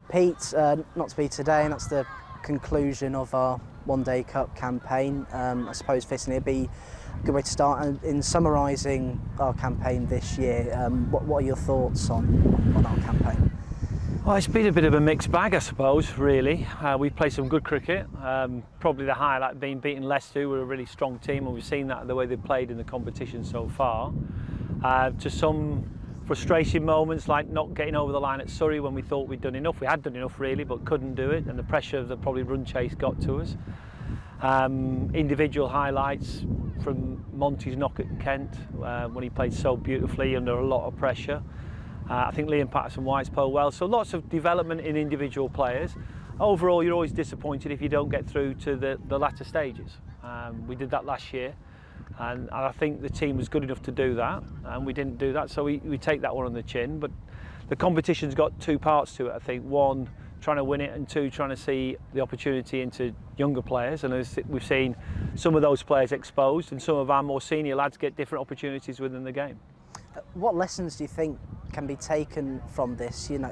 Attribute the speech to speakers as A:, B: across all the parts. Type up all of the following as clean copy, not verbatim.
A: Pete, not to be today, and that's the conclusion of our One Day Cup campaign. I suppose fitting it'd be a good way to start. And in summarising our campaign this year, what are your thoughts on our campaign?
B: Well, it's been a bit of a mixed bag, I suppose, really. We've played some good cricket, probably the highlight being beating Leicester, who were a really strong team, and we've seen that the way they've played in the competition so far. To some frustrating moments, like not getting over the line at Surrey when we thought we'd done enough. We had done enough, really, but couldn't do it, and the pressure of the probably run chase got to us. Individual highlights from Monty's knock at Kent, when he played so beautifully under a lot of pressure. I think Liam Patterson-White's played well, so lots of development in individual players. Overall, you're always disappointed if you don't get through to the latter stages. We did that last year, and I think the team was good enough to do that, and we didn't do that, so we take that one on the chin. But the competition's got two parts to it, I think. One, trying to win it, and two, trying to see the opportunity into younger players. And as we've seen some of those players exposed, and some of our more senior lads get different opportunities within the game.
A: What lessons do you think can be taken from this? In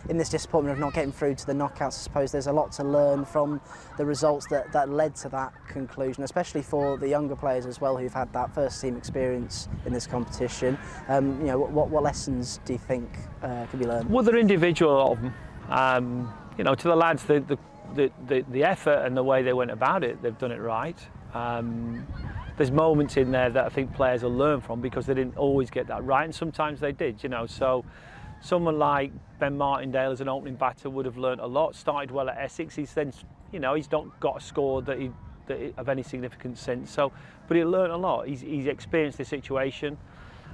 A: this disappointment of not getting through to the knockouts, I suppose there's a lot to learn from the results that led to that conclusion, especially for the younger players as well, who've had that first team experience in this competition. What lessons do you think can be learned?
B: Well, they're individual of them. To the lads, the effort and the way they went about it, they've done it right. There's moments in there that I think players will learn from, because they didn't always get that right, and sometimes they did, so someone like Ben Martindale as an opening batter would have learned a lot. Started well at Essex. He's then, he's not got a score that of any significance since, but he learned a lot. He's experienced the situation,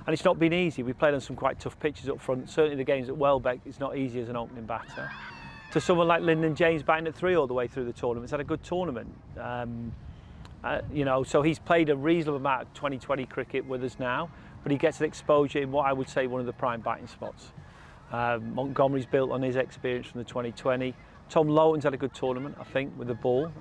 B: and it's not been easy. We played on some quite tough pitches up front. Certainly the games at Welbeck, it's not easy as an opening batter. To someone like Lyndon James batting at 3 all the way through the tournament, he's had a good tournament. So he's played a reasonable amount of 2020 cricket with us now, but he gets an exposure in what I would say one of the prime batting spots. Montgomery's built on his experience from the 2020. Tom Lowton's had a good tournament, I think, with the ball.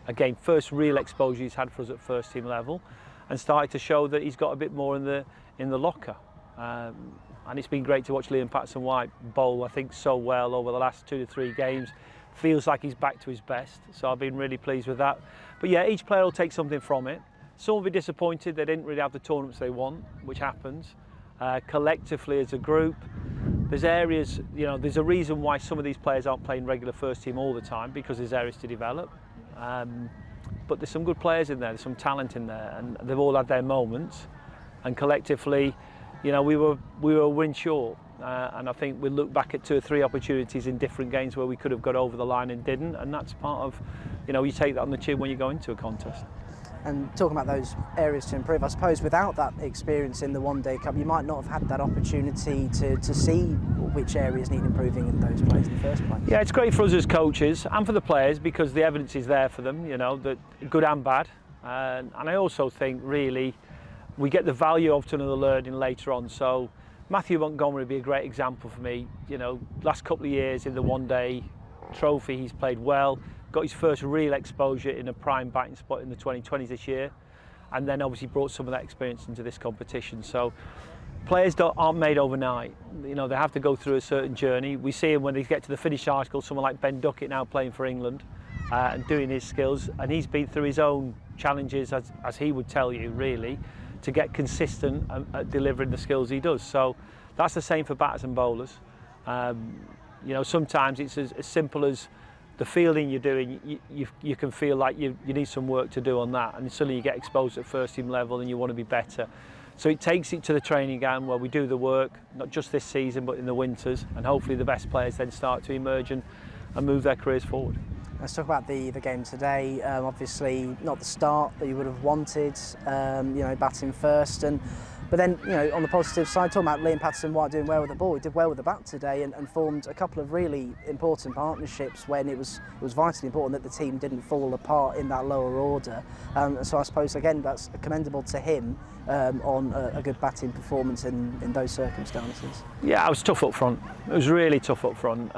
B: Again, first real exposure he's had for us at first team level, and started to show that he's got a bit more in the locker. And it's been great to watch Liam Patterson-White bowl, I think, so well over the last 2 to 3 games. Feels like he's back to his best, so I've been really pleased with that. But yeah, each player will take something from it. Some will be disappointed they didn't really have the tournaments they want, which happens. Collectively as a group, there's areas, there's a reason why some of these players aren't playing regular first team all the time, because there's areas to develop. But there's some good players in there, there's some talent in there, and they've all had their moments. And collectively, we were a win short. And I think we look back at 2 or 3 opportunities in different games where we could have got over the line and didn't, and that's part of, you take that on the chin when you go into a contest.
A: And talking about those areas to improve, I suppose without that experience in the One Day Cup, you might not have had that opportunity to see which areas need improving in those players in the first place.
B: Yeah, it's great for us as coaches and for the players, because the evidence is there for them, that good and bad. And I also think, really, we get the value of the learning later on. So Matthew Montgomery would be a great example for me. Last couple of years in the One Day Trophy, he's played well, got his first real exposure in a prime batting spot in the 2020s this year, and then obviously brought some of that experience into this competition. So players aren't made overnight. They have to go through a certain journey. We see him when they get to the finish article, someone like Ben Duckett now playing for England and doing his skills, and he's been through his own challenges, as he would tell you, really, to get consistent at delivering the skills he does. So that's the same for batters and bowlers. Sometimes it's as simple as the fielding you're doing, you can feel like you need some work to do on that, and suddenly you get exposed at first team level and you want to be better. So it takes it to the training ground where we do the work, not just this season but in the winters, and hopefully the best players then start to emerge and move their careers forward.
A: Let's talk about the game today. Obviously not the start that you would have wanted, batting first, but then on the positive side, talking about Liam Patterson-White doing well with the ball, he did well with the bat today and formed a couple of really important partnerships when it was vitally important that the team didn't fall apart in that lower order. So I suppose again that's commendable to him on a good batting performance in those circumstances.
B: Yeah, it was tough up front. It was really tough up front.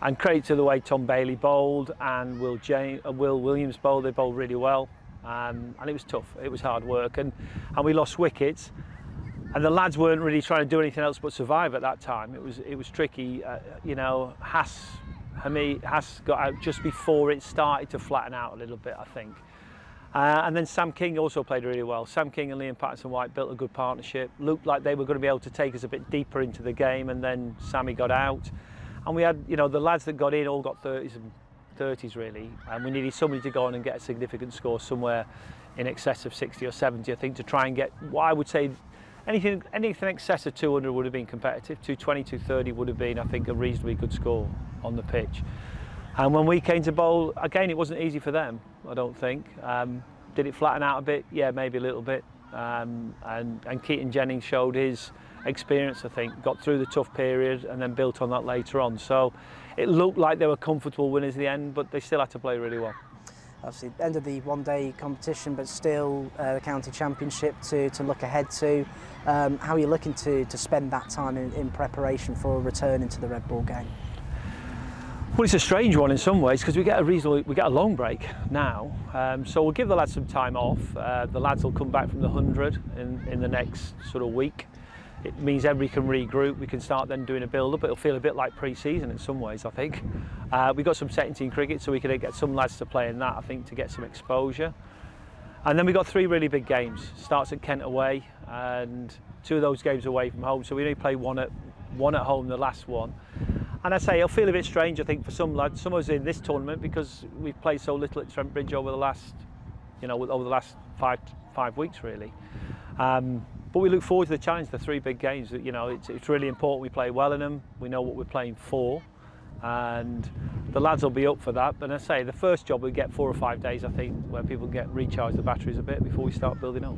B: And credit to the way Tom Bailey bowled and Will Williams bowled. They bowled really well, and it was tough. It was hard work, and we lost wickets. And the lads weren't really trying to do anything else but survive at that time. It was tricky. You know, Haas got out just before it started to flatten out a little bit, I think. And then Sam King also played really well. Sam King and Liam Patterson-White built a good partnership. Looked like they were going to be able to take us a bit deeper into the game, and then Sammy got out. And we had, you know, the lads that got in all got 30s really, and we needed somebody to go on and get a significant score somewhere in excess of 60 or 70, I think, to try and get what I would say anything excess of 200 would have been competitive. 220, 230 would have been, I think, a reasonably good score on the pitch. And when we came to bowl, again, it wasn't easy for them, I don't think. Did it flatten out a bit? Yeah, maybe a little bit. And Keaton Jennings showed his experience, I think, got through the tough period and then built on that later on. So it looked like they were comfortable winners at the end, but they still had to play really well.
A: Obviously, end of the one-day competition, but still the county championship to look ahead to. How are you looking to spend that time in preparation for returning to the Red Bull game?
B: Well, it's a strange one in some ways because we get a long break now, so we'll give the lads some time off. The lads will come back from the 100 in the next sort of week. It means everybody can regroup. We can start then doing a build-up. It'll feel a bit like pre-season in some ways, I think. We've got some second team cricket, so we can get some lads to play in that, I think, to get some exposure. And then we've got 3 really big games. Starts at Kent away, and 2 of those games away from home. So we only play one at home, the last one. And I say it'll feel a bit strange, I think, for some lads, some of us in this tournament, because we've played so little at Trent Bridge over the last, you know, over the last five weeks really. But we look forward to the challenge, the 3 big games. You know, it's really important we play well in them. We know what we're playing for, and the lads will be up for that. But I say the first job we get 4 or 5 days, I think, where people get recharge the batteries a bit before we start building up.